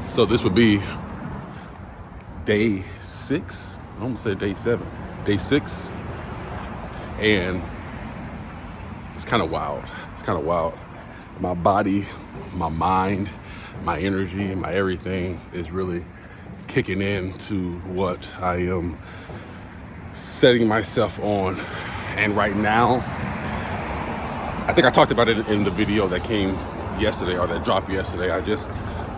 So this would be day 6. I almost said day 7. Day 6. And it's kind of wild. It's kind of wild. My body, my mind, my energy, my everything is really kicking in to what I am setting myself on. And right now, I think I talked about it in the video that came yesterday, or that dropped yesterday. I just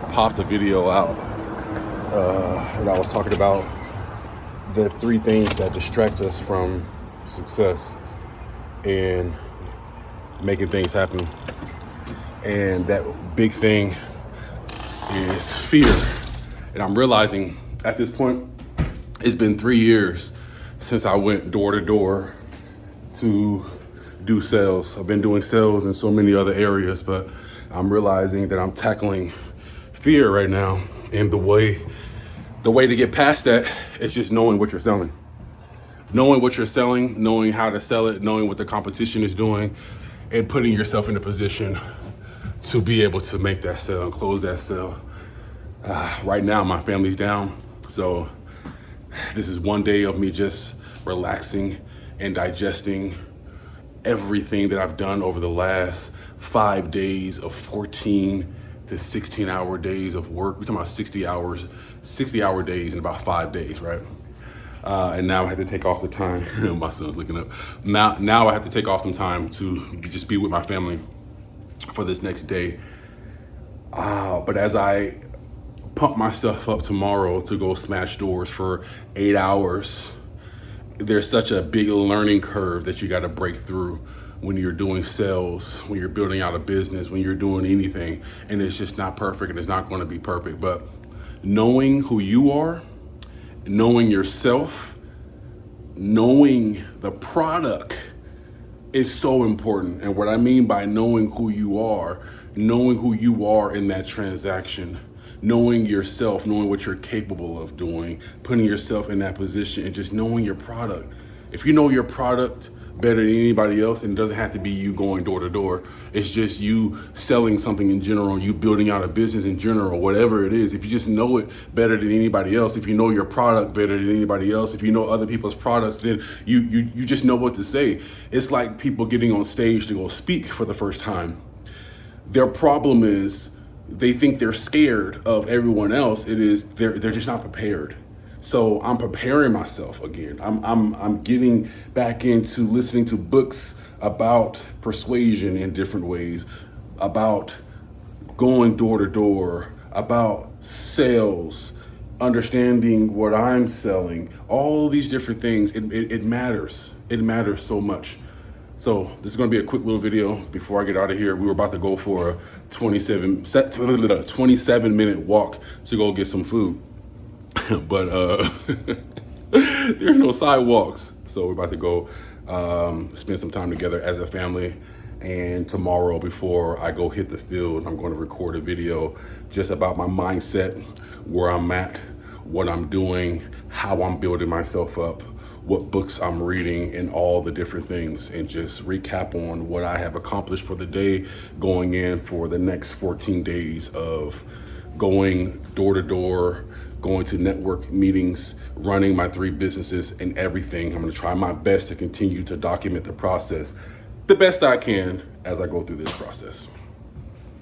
popped a video out and I was talking about the 3 things that distract us from success and making things happen. And that big thing is fear. And I'm realizing at this point, it's been 3 years since I went door to door to do sales. I've been doing sales in so many other areas, but I'm realizing that I'm tackling fear right now. And the way to get past that is just knowing what you're selling. Knowing what you're selling, knowing how to sell it, knowing what the competition is doing, and putting yourself in a position to be able to make that sale and close that sale. Right now, my family's down, so this is one day of me just relaxing and digesting everything that I've done over the last 5 days of 14 to 16-hour days of work. We're talking about 60-hour days in about 5 days, right? And now I have to take off the time. My son's looking up. Now I have to take off some time to just be with my family for this next day. But as I pump myself up tomorrow to go smash doors for 8 hours, there's such a big learning curve that you got to break through when you're doing sales, when you're building out a business, when you're doing anything. And it's just not perfect, and it's not going to be perfect. But knowing who you are, knowing yourself, knowing the product is so important. And what I mean by knowing who you are in that transaction, knowing yourself, knowing what you're capable of doing, putting yourself in that position, and just knowing your product. If you know your product better than anybody else, and it doesn't have to be you going door to door, it's just you selling something in general, you building out a business in general, whatever it is. If you just know it better than anybody else, if you know your product better than anybody else, if you know other people's products, then you just know what to say. It's like people getting on stage to go speak for the first time. Their problem is they think they're scared of everyone else. It is they're just not prepared. So I'm preparing myself again. I'm getting back into listening to books about persuasion in different ways, about going door to door, about sales, understanding what I'm selling, all these different things. It matters. It matters so much. So this is going to be a quick little video before I get out of here. We were about to go for a 27-minute walk to go get some food. But there's no sidewalks. So we're about to go spend some time together as a family. And tomorrow, before I go hit the field, I'm going to record a video just about my mindset, where I'm at, what I'm doing, how I'm building myself up, what books I'm reading, and all the different things, and just recap on what I have accomplished for the day, going in for the next 14 days of going door to door, going to network meetings, running my 3 businesses, and everything. I'm going to try my best to continue to document the process the best I can as I go through this process.